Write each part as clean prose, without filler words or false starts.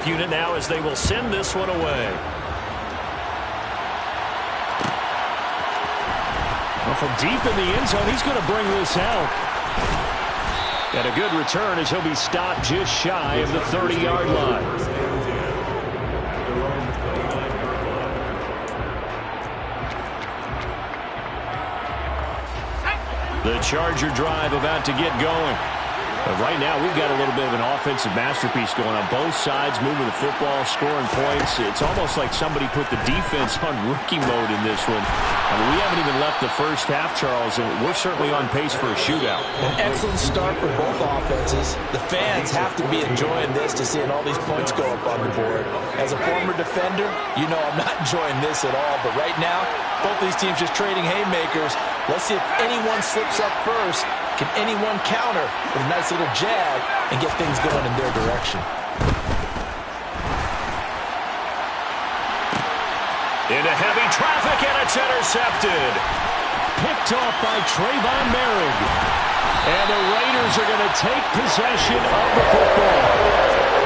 backup unit now as they will send this one away. Well, from deep in the end zone, he's going to bring this out. And a good return as he'll be stopped just shy of the 30-yard line. The Charger drive about to get going. But right now, we've got a little bit of an offensive masterpiece going on. Both sides moving the football, scoring points. It's almost like somebody put the defense on rookie mode in this one. I mean, we haven't even left the first half, Charles, and we're certainly on pace for a shootout. An excellent start for both offenses. The fans have to be enjoying this to seeing all these points go up on the board. As a former defender, you know I'm not enjoying this at all. But right now, both these teams just trading haymakers. Let's see if anyone slips up first. Can anyone counter with a nice little jab and get things going in their direction? Into heavy traffic, and it's intercepted. Picked off by Trayvon Merrick. And the Raiders are going to take possession of the football.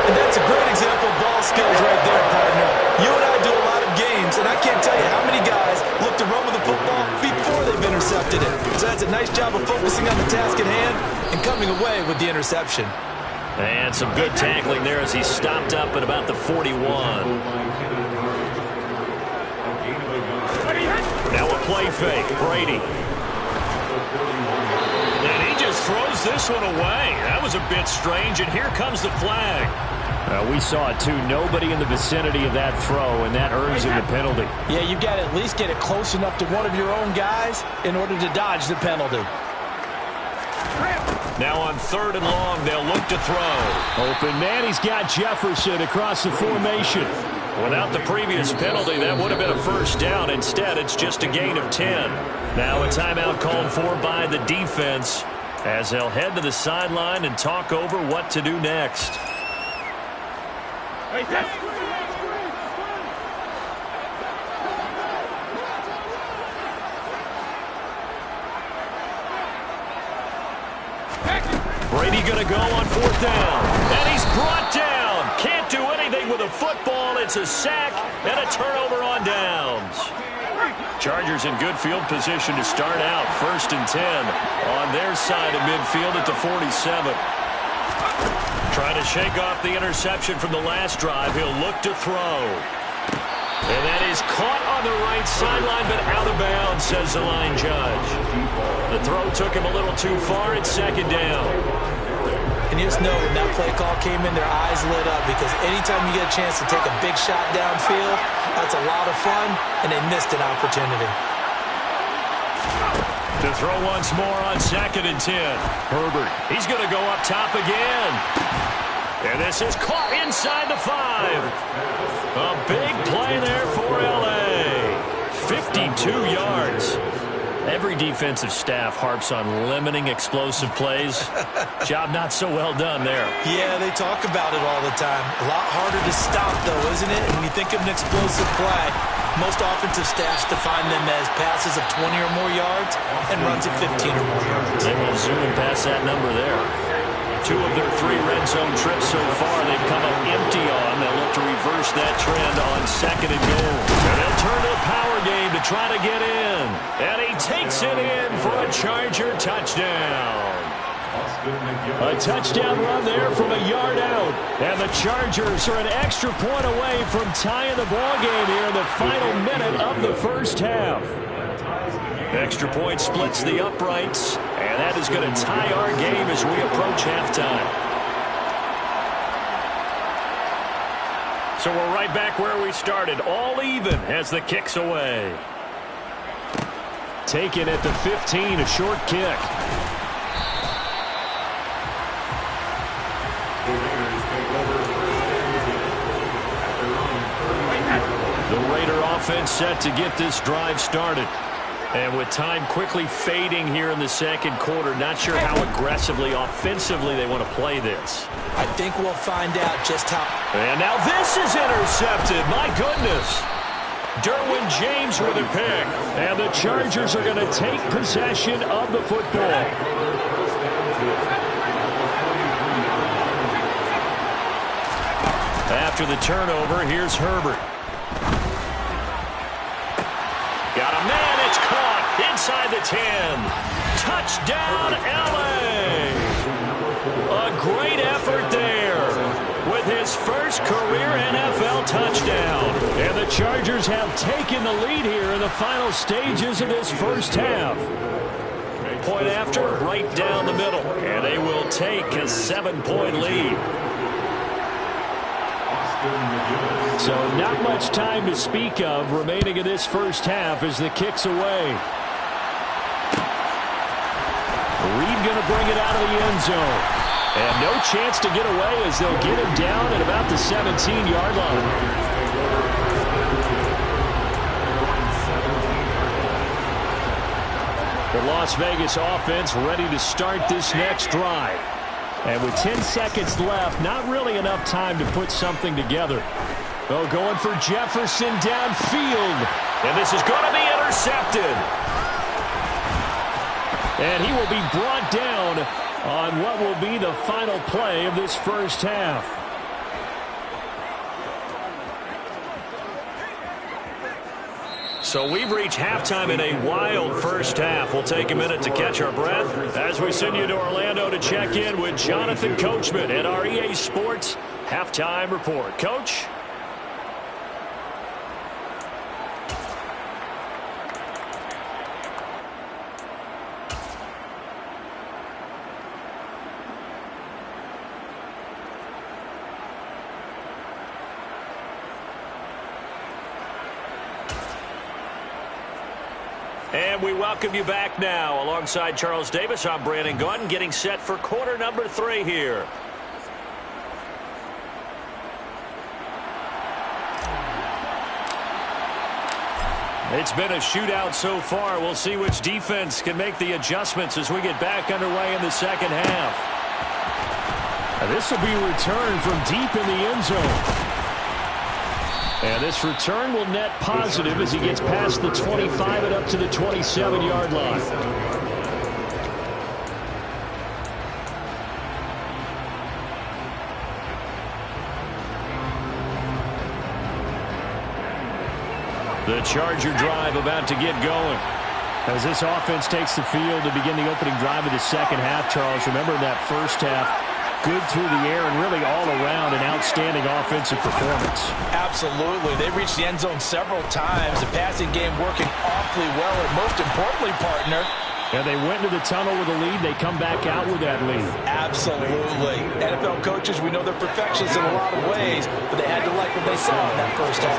And that's a great example of ball skills right there, partner. You and I do a lot of games, and I can't tell you how many guys look to run with the football before they've intercepted it. So that's a nice job of focusing on the task at hand and coming away with the interception. And some good tackling there as he stopped up at about the 41. Now a play fake, Brady. And he just throws this one away. That was a bit strange, and here comes the flag. We saw it, too. Nobody in the vicinity of that throw, and that earns him the penalty. Yeah, you've got to at least get it close enough to one of your own guys in order to dodge the penalty. Now on 3rd and long, they'll look to throw. Open man, he's got Jefferson across the formation. Without the previous penalty, that would have been a first down. Instead, it's just a gain of 10. Now a timeout called for by the defense as they'll head to the sideline and talk over what to do next. Brady going to go on 4th down. And he's brought down. Can't do anything with a football. It's a sack and a turnover on downs. Chargers in good field position to start out. 1st and 10 on their side of midfield at the 47. Trying to shake off the interception from the last drive. He'll look to throw. And that is caught on the right sideline, but out of bounds, says the line judge. The throw took him a little too far. It's 2nd down. And you just know when that play call came in, their eyes lit up because anytime you get a chance to take a big shot downfield, that's a lot of fun, and they missed an opportunity. To throw once more on 2nd and 10. Herbert, he's going to go up top again. And this is caught inside the 5. A big play there for L.A. 52 yards. Every defensive staff harps on limiting explosive plays. Job not so well done there. Yeah, they talk about it all the time. A lot harder to stop, though, isn't it? When you think of an explosive play, most offensive staffs define them as passes of 20 or more yards and runs of 15 or more yards. They will zoom past that number there. 2 of their 3 red zone trips so far, they've come up empty on. They'll look to reverse that trend on 2nd and goal. And they'll turn to a power game to try to get in. And he takes it in for a Charger touchdown. A touchdown run there from a yard out. And the Chargers are an extra point away from tying the ball game here in the final minute of the first half. Extra point splits the uprights, and that is going to tie our game as we approach halftime. So we're right back where we started, all even as the kick's away. Taken at the 15, a short kick. The Raider offense set to get this drive started. And with time quickly fading here in the 2nd quarter, not sure how aggressively, offensively they want to play this. I think we'll find out just how. And now this is intercepted. My goodness. Derwin James with a pick. And the Chargers are going to take possession of the football. after the turnover. Here's Herbert. Got a man. It's caught inside the 10. Touchdown, L.A. A great effort there with his first career NFL touchdown. And the Chargers have taken the lead here in the final stages of this first half. Point after, right down the middle. And they will take a 7-point lead. So not much time to speak of remaining in this first half as the kick's away. Reed going to bring it out of the end zone. And no chance to get away as they'll get him down at about the 17-yard line. The Las Vegas offense ready to start this next drive. And with 10 seconds left, not really enough time to put something together. Oh, going for Jefferson downfield. And this is going to be intercepted. And he will be brought down on what will be the final play of this first half. So we've reached halftime in a wild first half. We'll take a minute to catch our breath as we send you to Orlando to check in with Jonathan Coachman at our EA Sports Halftime Report. Coach? And we welcome you back now. Alongside Charles Davis, I'm Brandon Gaudin, getting set for quarter number 3 here. It's been a shootout so far. We'll see which defense can make the adjustments as we get back underway in the second half. This will be returned from deep in the end zone. And this return will net positive as he gets past the 25 and up to the 27-yard line. The Charger drive about to get going. As this offense takes the field to begin the opening drive of the second half, Charles, remember in that first half, good through the air and really all around an outstanding offensive performance. Absolutely. They reached the end zone several times. The passing game working awfully well, and most importantly, partner. And they went into the tunnel with a lead. They come back out with that lead. Absolutely. NFL coaches, we know they're perfectionists in a lot of ways, but they had to like what they saw in that first half.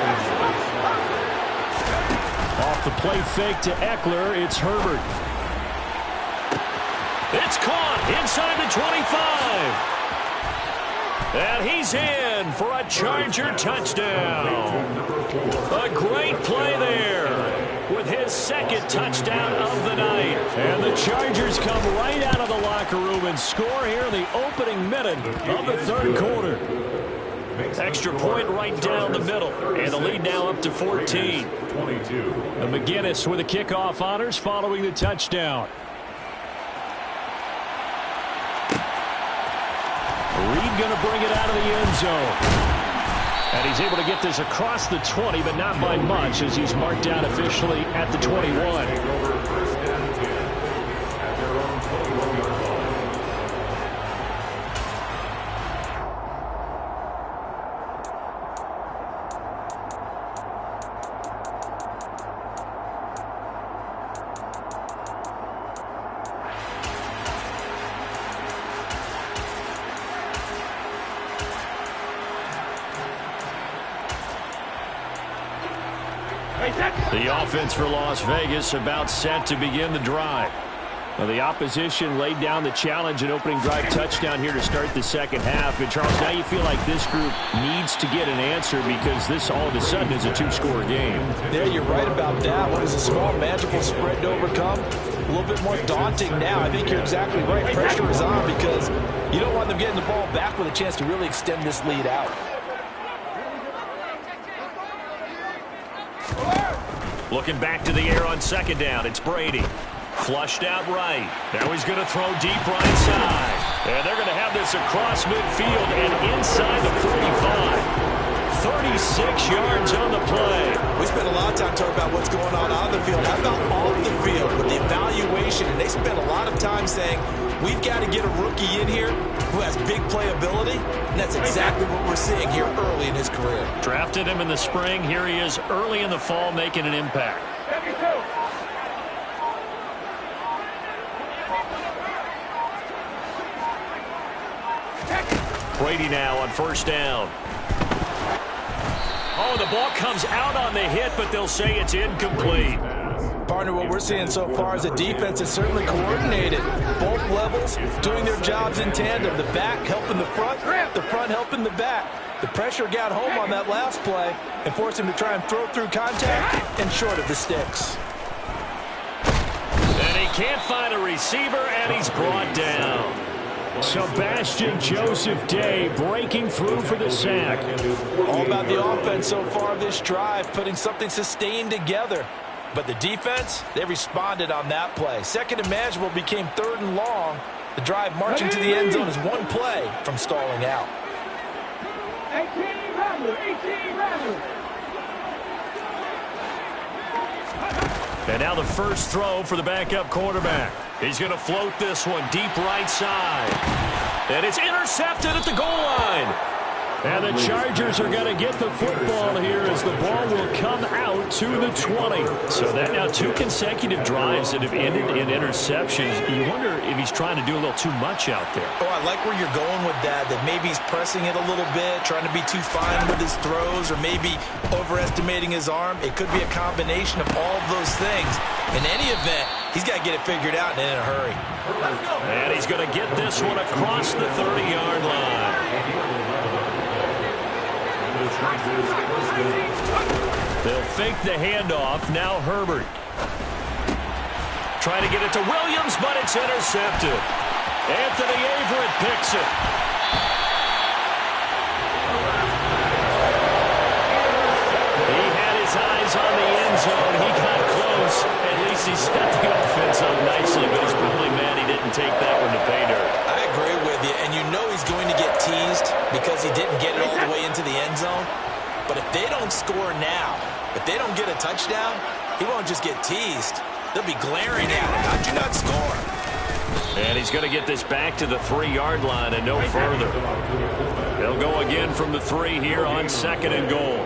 Off the play fake to Eckler, it's Herbert. It's caught inside the 25. And he's in for a Charger touchdown. A great play there with his second touchdown of the night. And the Chargers come right out of the locker room and score here in the opening minute of the third quarter. Extra point right down the middle. And the lead now up to 14. And McGinnis with the kickoff honors following the touchdown. Reed going to bring it out of the end zone. And he's able to get this across the 20, but not by much as he's marked down officially at the 21. The offense for Las Vegas about set to begin the drive. Well, the opposition laid down the challenge and opening drive touchdown here to start the second half. And, Charles, now you feel like this group needs to get an answer because this all of a sudden is a two-score game. Yeah, you're right about that. What is a small, manageable spread to overcome? A little bit more daunting now. I think you're exactly right. Pressure is on because you don't want them getting the ball back with a chance to really extend this lead out. Looking back to the air on second down, it's Brady. Flushed out right. Now he's going to throw deep right side. And they're going to have this across midfield and inside the 45. 36 yards on the play. We spent a lot of time talking about what's going on the field. How about off the field with the evaluation? And they spent a lot of time saying, we've got to get a rookie in here who has big playability, and that's exactly what we're seeing here early in his career. Drafted him in the spring. Here he is early in the fall making an impact. Brady now on first down. Oh, the ball comes out on the hit, but they'll say it's incomplete. Partner, what we're seeing so far is the defense is certainly coordinated. Both levels doing their jobs in tandem. The back helping the front helping the back. The pressure got home on that last play and forced him to try and throw through contact and short of the sticks. And he can't find a receiver, and he's brought down. Sebastian Joseph Day breaking through for the sack. All about the offense so far this drive, putting something sustained together. But the defense, they responded on that play. Second and manageable became third and long. The drive marching to the end zone is one play from stalling out. 18 Rattler. And now the first throw for the backup quarterback. He's going to float this one deep right side. And it's intercepted at the goal line. And the Chargers are going to get the football here as the ball will come out to the 20. So that now 2 consecutive drives that have ended in interceptions. You wonder if he's trying to do a little too much out there. Oh, I like where you're going with that maybe he's pressing it a little bit, trying to be too fine with his throws, or maybe overestimating his arm. It could be a combination of all of those things. In any event, he's got to get it figured out and in a hurry. And he's going to get this one across the 30-yard line. They'll fake the handoff. Now Herbert. Trying to get it to Williams, but it's intercepted. Anthony Averett picks it. He had his eyes on the end zone. He got close. At least he set the offense up nicely, but he's probably mad he didn't take that one to pay dirt. I agree with you, and you know he's going to get teased because he didn't get it all the way into the end zone. But if they don't score now, if they don't get a touchdown, he won't just get teased. They'll be glaring at him. How'd you not score? And he's going to get this back to the 3-yard line and no further. They'll go again from the 3 here on 2nd and goal.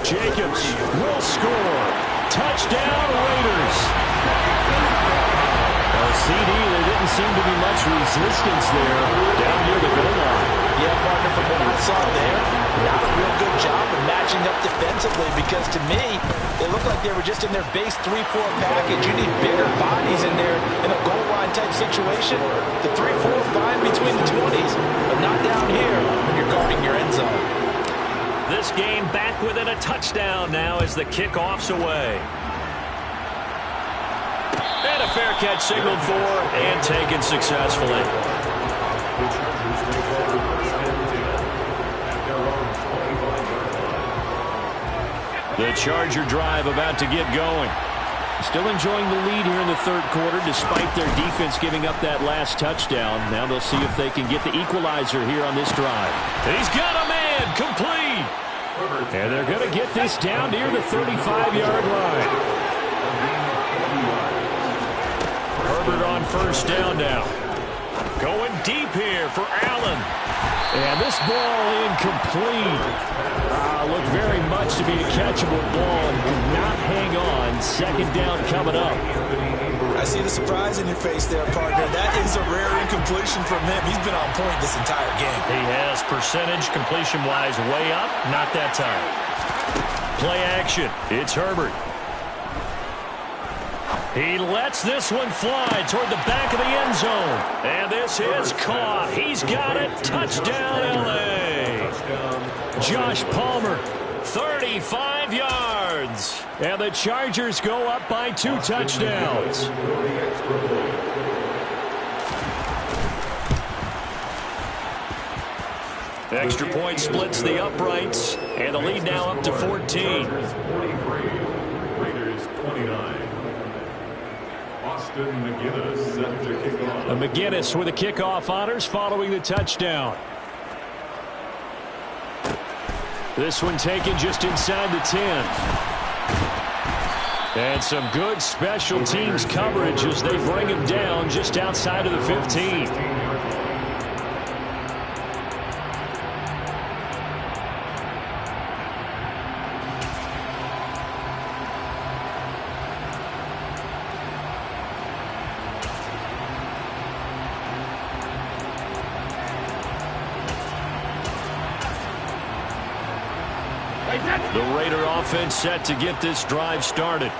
Jacobs will score. Touchdown, Raiders. CD, there didn't seem to be much resistance there down near the goal line. Yeah, partner, from what I saw there, not a real good job of matching up defensively, because to me, it looked like they were just in their base 3-4 package. You need bigger bodies in there in a goal line type situation. The 3-4 fine between the 20s, but not down here when you're guarding your end zone. This game back within a touchdown now as the kickoff's away. And a fair catch signaled for and taken successfully. The Charger drive about to get going. Still enjoying the lead here in the third quarter despite their defense giving up that last touchdown. Now they'll see if they can get the equalizer here on this drive. He's got a man complete. And they're going to get this down near the 35-yard line. Herbert on first down now. Going deep here for Allen. And this ball incomplete. Looked very much to be a catchable ball and could not hang on. Second down coming up. I see the surprise in your face there, partner. That is a rare incompletion from him. He's been on point this entire game. He has percentage completion-wise way up. Not that time. Play action. It's Herbert. He lets this one fly toward the back of the end zone. And this is caught. He's got it. Touchdown, L.A. Josh Palmer. 35 yards. And the Chargers go up by 2 touchdowns. Extra point splits the uprights. And the lead now up to 14. Raiders 29. McGinnis set to kick off. McGinnis with the kickoff honors following the touchdown. This one taken just inside the 10. And some good special teams coverage as they bring him down just outside of the 15. The Raider offense set to get this drive started.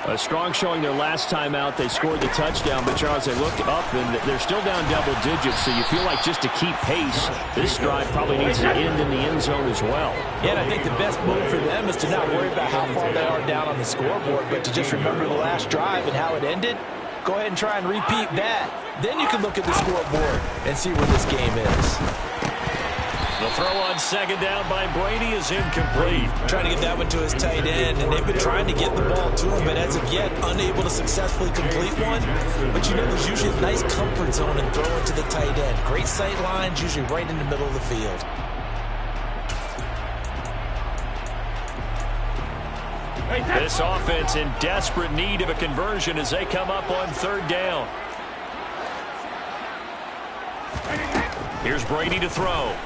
A strong showing their last time out. They scored the touchdown, but Charles, they look up and they're still down double digits, so you feel like just to keep pace, this drive probably needs to end in the end zone as well. Yeah, and I think the best move for them is to not worry about how far they are down on the scoreboard, but to just remember the last drive and how it ended. Go ahead and try and repeat that. Then you can look at the scoreboard and see where this game is. The throw on second down by Brady is incomplete. Trying to get that one to his tight end, and they've been trying to get the ball to him, but as of yet, unable to successfully complete one. But you know, there's usually a nice comfort zone in throwing to the tight end. Great sight lines, usually right in the middle of the field. This offense in desperate need of a conversion as they come up on third down. Here's Brady to throw.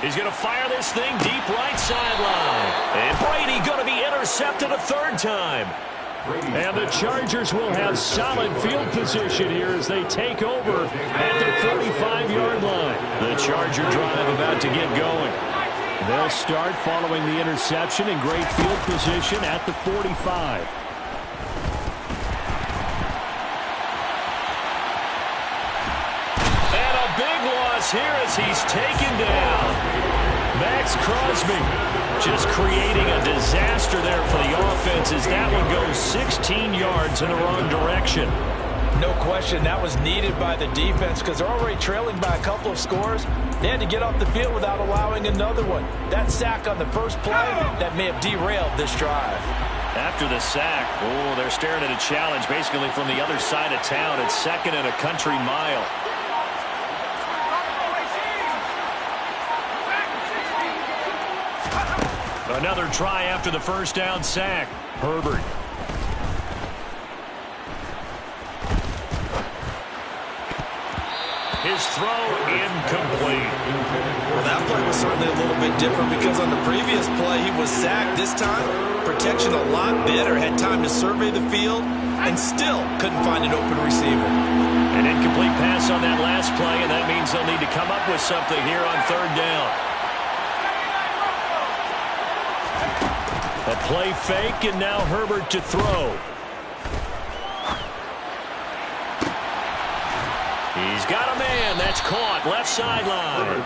He's going to fire this thing deep right sideline. And Brady going to be intercepted a third time. And the Chargers will have solid field position here as they take over at the 45-yard line. The Charger drive about to get going. They'll start following the interception in great field position at the 45. Here as he's taken down. Max Crosby just creating a disaster there for the offense as that one goes 16 yards in the wrong direction. No question, that was needed by the defense because they're already trailing by a couple of scores. They had to get off the field without allowing another one. That sack on the first play, that may have derailed this drive. After the sack, they're staring at a challenge basically from the other side of town. It's second and a country mile. Another try after the first down sack. Herbert. His throw incomplete. Well, that play was certainly a little bit different because on the previous play he was sacked. This time, protection a lot better. Had time to survey the field and still couldn't find an open receiver. An incomplete pass on that last play, and that means they'll need to come up with something here on third down. A play fake, and now Herbert to throw. He's got a man. That's caught. Left sideline.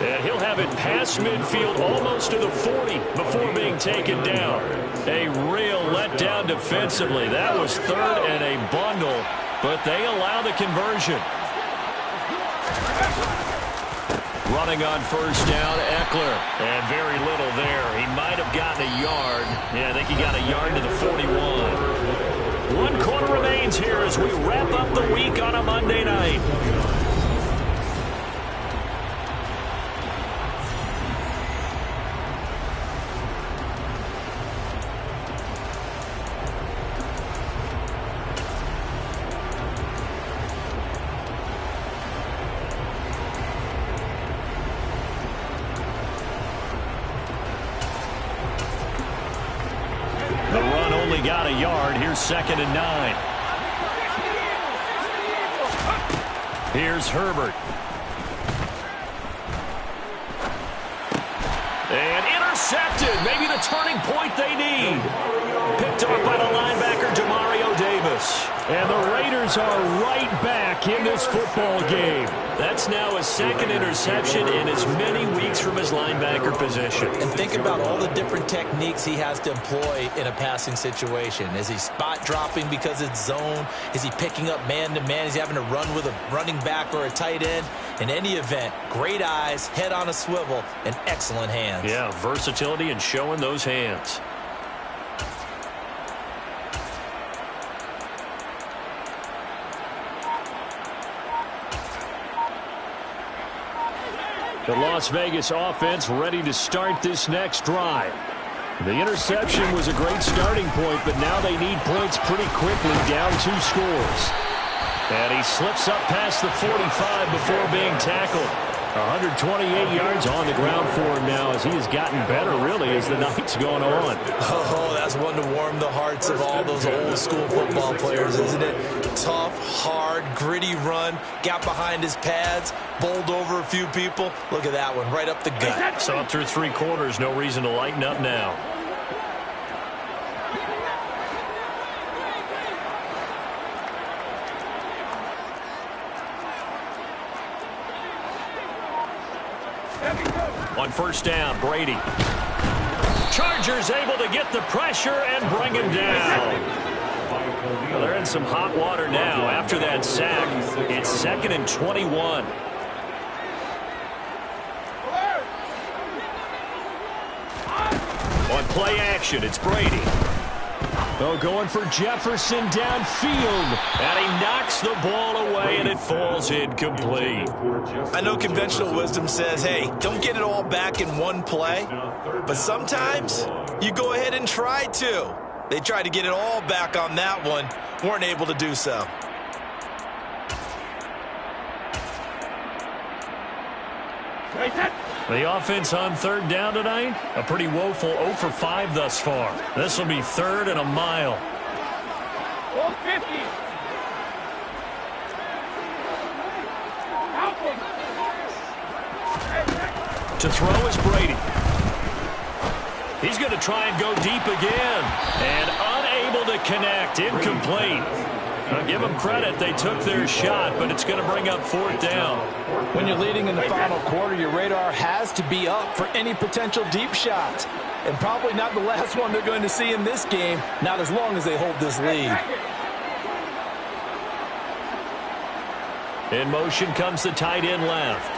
And he'll have it past midfield almost to the 40 before being taken down. A real letdown defensively. That was third and a bundle, but they allow the conversion. Running on first down, Eckler. And very little there. He might have gotten a yard. Yeah, I think he got a yard to the 41. 1 quarter remains here as we wrap up the week on a Monday night. Got a yard. Here's 2nd and 9. Here's Herbert. And intercepted. Maybe the turning point they need. Picked off by the linebacker, Demario Davis. And the Raiders are right back in this football game. That's now his 2nd interception in as many weeks from his linebacker position. And think about all the different techniques he has to employ in a passing situation. Is he spot dropping because it's zone? Is he picking up man-to-man? Is he having to run with a running back or a tight end? In any event, great eyes, head on a swivel, and excellent hands. Yeah, versatility and showing those hands. The Las Vegas offense ready to start this next drive. The interception was a great starting point, but now they need points pretty quickly, down 2 scores. And he slips up past the 45 before being tackled. 128 yards on the ground for him now as he has gotten better, really, as the night's gone on. Oh, that's one to warm the hearts of all those old school football players, isn't it? Tough, hard, gritty run, got behind his pads, bowled over a few people. Look at that one, right up the gut. Saw through 3 quarters, no reason to lighten up now. On first down, Brady. Chargers able to get the pressure and bring him down. Well, they're in some hot water now after that sack. It's 2nd and 21. On play action, it's Brady. Oh, going for Jefferson downfield. And he knocks the ball away, and it falls incomplete. I know conventional wisdom says, hey, don't get it all back in one play. But sometimes you go ahead and try to. They tried to get it all back on that one. Weren't able to do so. The offense on 3rd down tonight, a pretty woeful 0 for 5 thus far. This will be 3rd and a mile. 50. To throw is Brady. He's going to try and go deep again. And unable to connect. Incomplete. I'll give them credit. They took their shot, but it's going to bring up 4th down. When you're leading in the final quarter, your radar has to be up for any potential deep shots. And probably not the last one they're going to see in this game, not as long as they hold this lead. In motion comes the tight end left.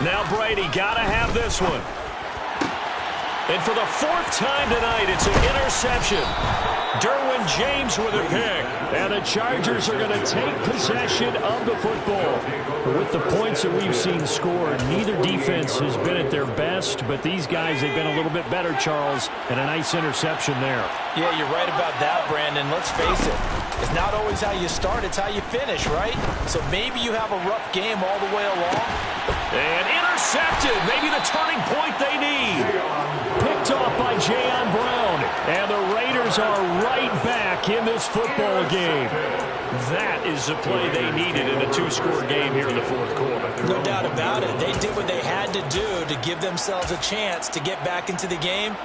Now Brady got to have this one. And for the 4th time tonight, it's an interception. Derwin James with a pick. And the Chargers are going to take possession of the football. With the points that we've seen scored, neither defense has been at their best, but these guys have been a little bit better, Charles, and a nice interception there. Yeah, you're right about that, Brandon. Let's face it. It's not always how you start, it's how you finish, right? So maybe you have a rough game all the way along. And intercepted. Maybe the turning point they need. Picked off by Jayon Brown. And the Raiders are right back in this football game. That is the play they needed in a 2-score game here in the 4th quarter. No doubt about it. They did what they had to do to give themselves a chance to get back into the game.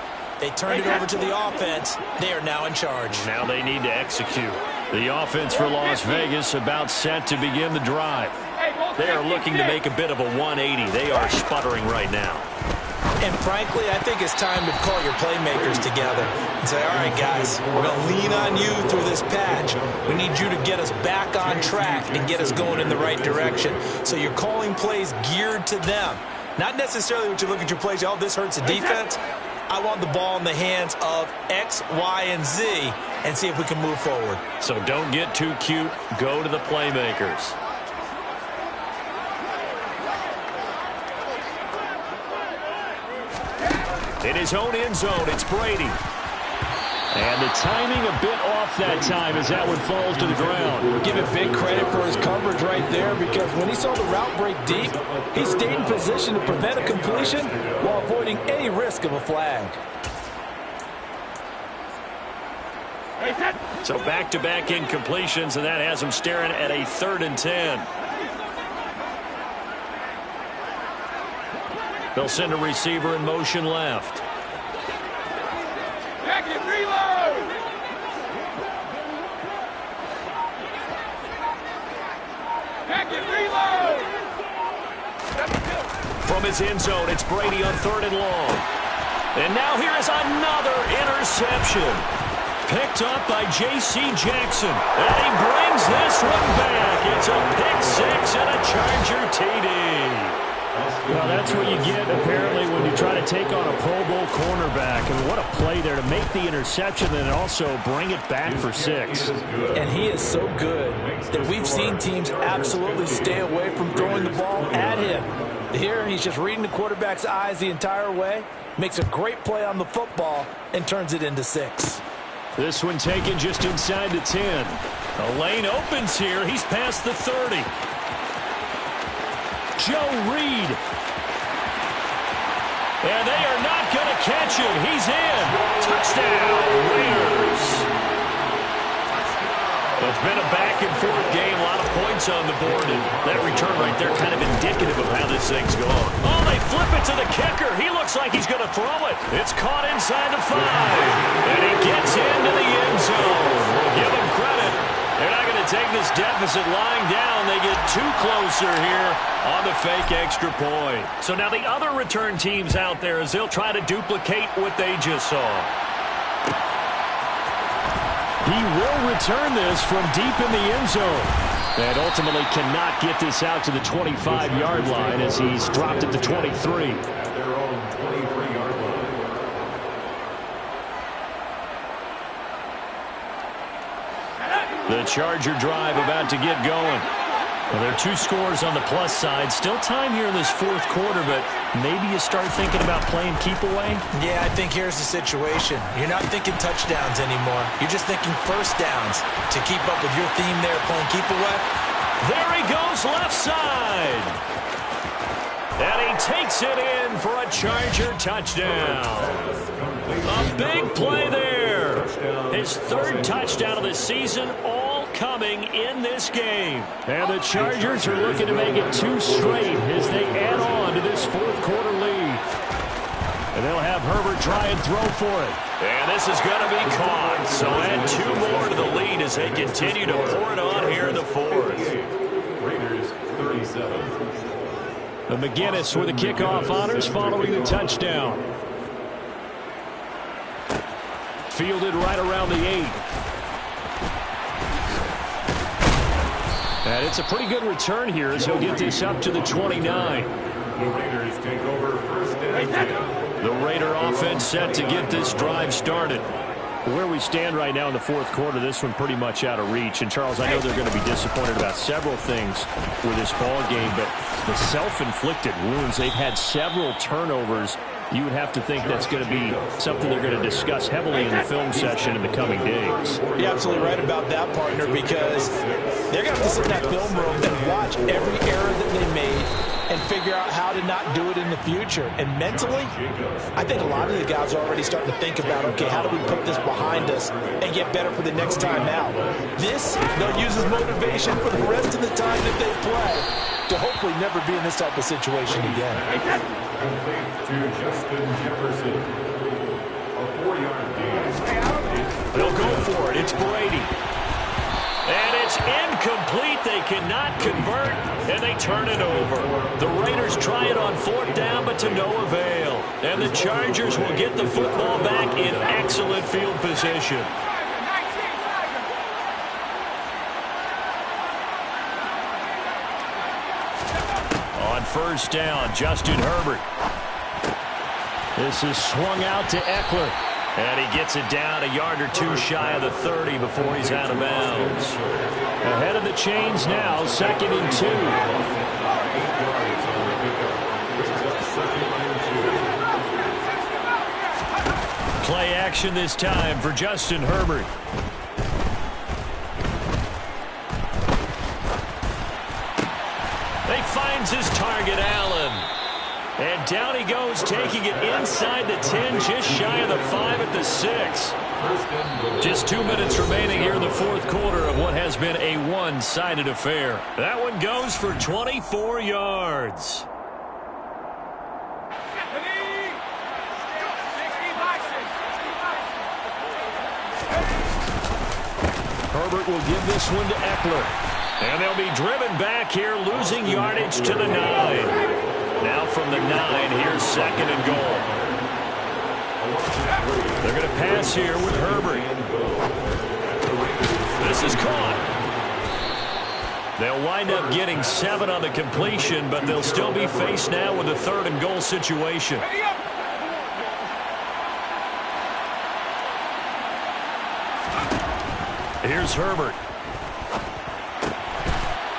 They turned it over to the offense. They are now in charge. Now they need to execute. The offense for Las Vegas about set to begin the drive. They are looking to make a bit of a 180. They are sputtering right now. And frankly, I think it's time to call your playmakers together and say, all right, guys, we're going to lean on you through this patch. We need you to get us back on track and get us going in the right direction. So you're calling plays geared to them. Not necessarily when you look at your plays, oh, this hurts the defense. I want the ball in the hands of X, Y, and Z and see if we can move forward. So don't get too cute. Go to the playmakers. In his own end zone, it's Brady. And the timing a bit off that time as that one falls to the ground. Give it big credit for his coverage right there, because when he saw the route break deep, he stayed in position to prevent a completion while avoiding any risk of a flag. So back-to-back incompletions, and that has him staring at a 3rd and 10. They'll send a receiver in motion left. Jacket, reload! Jacket, reload! From his end zone, it's Brady on 3rd and long. And now here is another interception. Picked up by J.C. Jackson. And he brings this one back. It's a pick 6 and a Charger TD. Well, that's what you get, apparently, when you try to take on a Pro Bowl cornerback. And what a play there to make the interception and also bring it back for 6. And he is so good that we've seen teams absolutely stay away from throwing the ball at him. Here, he's just reading the quarterback's eyes the entire way, makes a great play on the football, and turns it into 6. This one taken just inside the 10. The lane opens here. He's past the 30. Joe Reed. And they are not going to catch him. He's in. Touchdown, Raiders. It's been a back-and-forth game. A lot of points on the board. And that return right there kind of indicative of how this thing's going. Oh, they flip it to the kicker. He looks like he's going to throw it. It's caught inside the 5. And he gets into the end zone. We'll give him credit. They're not going to take this deficit lying down. They get too closer here on the fake extra point. So now the other return teams out there as they'll try to duplicate what they just saw. He will return this from deep in the end zone. And ultimately cannot get this out to the 25-yard line as he's dropped at the 23. The Charger drive about to get going. Well, there are 2 scores on the plus side. Still time here in this 4th quarter, but maybe you start thinking about playing keep away? Yeah, I think here's the situation. You're not thinking touchdowns anymore. You're just thinking first downs to keep up with your theme there, playing keep away. There he goes, left side. And he takes it in for a Charger touchdown. A big play there. His 3rd touchdown of the season, all coming in this game. And the Chargers are looking to make it 2 straight as they add on to this 4th quarter lead. And they'll have Herbert try and throw for it. And this is going to be caught. So add 2 more to the lead as they continue to pour it on here in the 4th. Raiders 37. The McGinnis with the kickoff honors following the touchdown. Fielded right around the 8. And it's a pretty good return here as he'll get this up to the 29. The Raiders take over first and 10. The Raider offense set to get this drive started. Where we stand right now in the 4th quarter, this one pretty much out of reach. And, Charles, I know they're going to be disappointed about several things with this ball game, but the self-inflicted wounds, they've had several turnovers. You would have to think that's going to be something they're going to discuss heavily in the film session in the coming days. You're absolutely right about that, partner, because they're going to have to sit in that film room and watch every error that they made and figure out how to not do it in the future. And mentally, I think a lot of the guys are already starting to think about, okay, how do we put this behind us and get better for the next time out? This, they'll use as motivation for the rest of the time that they play to hopefully never be in this type of situation again. To Justin Jefferson. A 4-yard gain. They'll go for it. It's Brady. And it's incomplete. They cannot convert, and they turn it over. The Raiders try it on 4th down, but to no avail. And the Chargers will get the football back in excellent field position. On 1st down, Justin Herbert. This is swung out to Eckler. And he gets it down a yard or 2 shy of the 30 before he's out of bounds. Ahead of the chains now, 2nd and 2. Play action this time for Justin Herbert. He finds his target, Allen. And down he goes, taking it inside the 10, just shy of the 5 at the 6. Just 2 minutes remaining here in the 4th quarter of what has been a one-sided affair. That one goes for 24 yards. Herbert will give this one to Eckler. And they'll be driven back here, losing yardage to the 9. Now from the 9, here's 2nd and goal. They're going to pass here with Herbert. This is caught. They'll wind up getting 7 on the completion, but they'll still be faced now with a 3rd and goal situation. Here's Herbert.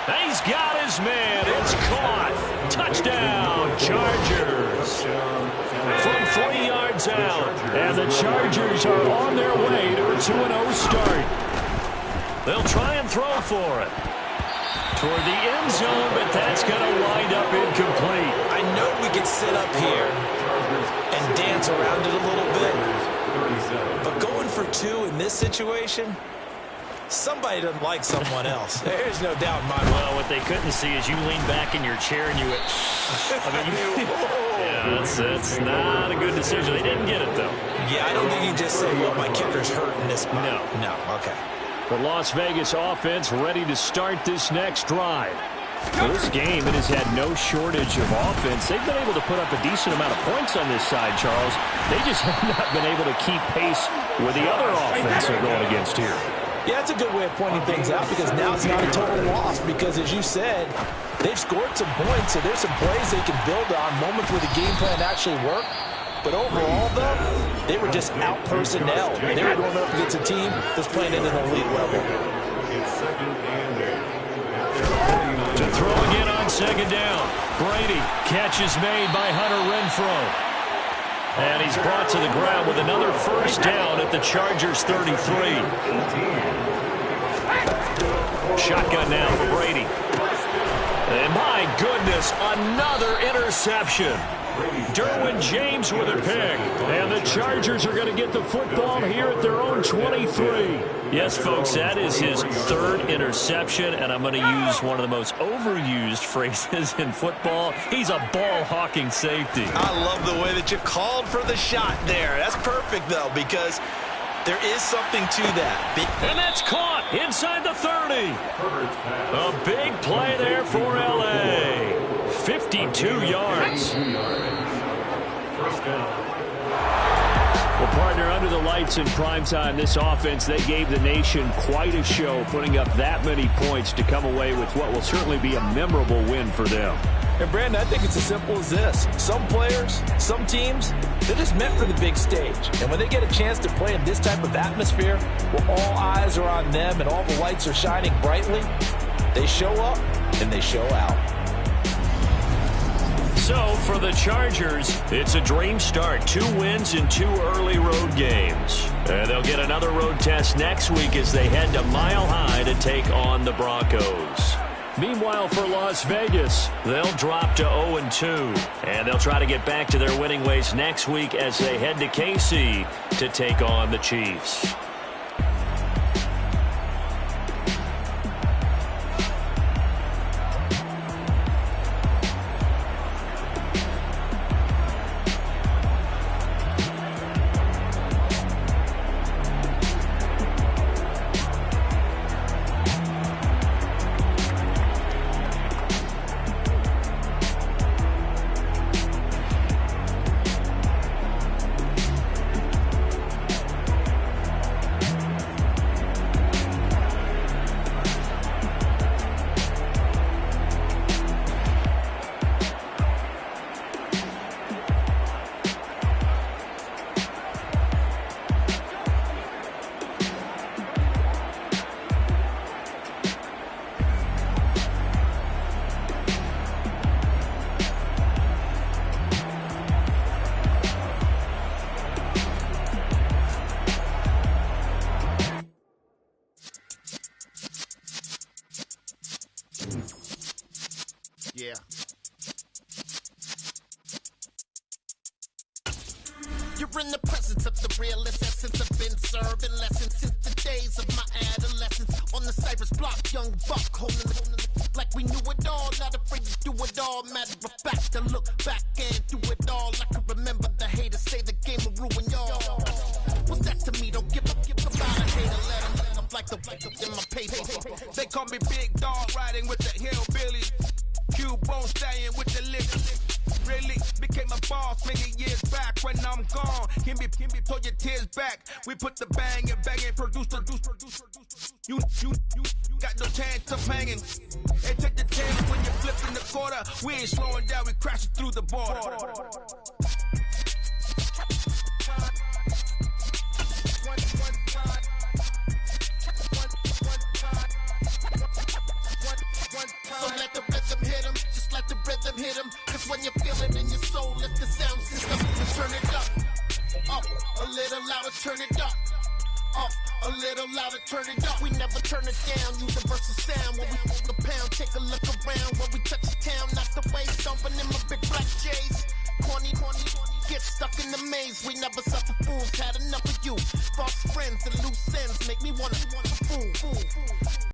He's got his man. It's caught. Touchdown, Chargers. From 3 yards out. And the Chargers are on their way to a 2-0 start. They'll try and throw for it. Toward the end zone, but that's going to wind up incomplete. I know we could sit up here and dance around it a little bit, but going for 2 in this situation, somebody doesn't like someone else. There's no doubt in my mind. Well, what they couldn't see is you lean back in your chair and you went, yeah, that's not a good decision. They didn't get it, though. Yeah, I don't think you can just say, well, my kicker's hurting this. No, okay. The Las Vegas offense ready to start this next drive. For this game, it has had no shortage of offense. They've been able to put up a decent amount of points on this side, Charles. They just have not been able to keep pace with the other offense they're going against here. Yeah, that's a good way of pointing things out because now it's not a total loss because, as you said, they've scored some points, so there's some plays they can build on, moments where the game plan actually worked. But overall, though, they were just out-personnel. They were going up against a team that's playing at an elite level. To throw again on 2nd down. Brady, catch is made by Hunter Renfrow. And he's brought to the ground with another 1st down at the Chargers 33. Shotgun now for Brady. And my goodness, another interception. Derwin James with a pick. And the Chargers are going to get the football here at their own 23. Yes, folks, that is his 3rd interception, and I'm going to use one of the most overused phrases in football. He's a ball-hawking safety. I love the way that you called for the shot there. That's perfect, though, because there is something to that. And that's caught inside the 30. A big play there for L.A. 52 yards. Well, partner, under the lights in primetime, this offense, they gave the nation quite a show, putting up that many points to come away with what will certainly be a memorable win for them. And, Brandon, I think it's as simple as this. Some players, some teams, they're just meant for the big stage. And when they get a chance to play in this type of atmosphere, where all eyes are on them and all the lights are shining brightly, they show up and they show out. So, for the Chargers, it's a dream start. 2 wins in 2 early road games. And they'll get another road test next week as they head to Mile High to take on the Broncos. Meanwhile, for Las Vegas, they'll drop to 0-2. And they'll try to get back to their winning ways next week as they head to KC to take on the Chiefs. Yeah. You're in the presence of the realest essence. I've been serving lessons since the days of my adolescence. On the Cypress block, young buck holding like we knew it all. Not afraid to do it all. Matter of fact, I look back and do it all. I can remember the haters say the game will ruin y'all. What's that to me? Don't give up about a hater. Let them like the in my paper. They call me Big Dog, riding with the hillbillies. Cube Bone Stallion with the liquor. really became a boss many years back. When I'm gone, can be pull your tears back. We put the bang and produce. You got no chance of hanging. And take the chance when you're flipping the quarter. We ain't slowing down, we crashing through the border. So let the rhythm hit him, just let the rhythm hit him. Cause when you feel it in your soul, let the sound system turn it up. Up, a little louder, turn it up. Up, a little louder, turn it up. We never turn it down, universal sound. When we move the pound, take a look around. When we touch the town, knock the way, stomping in my big black J's. Corny, get stuck in the maze. We never suffer fools, had enough of you. False friends and loose ends make me wanna fool.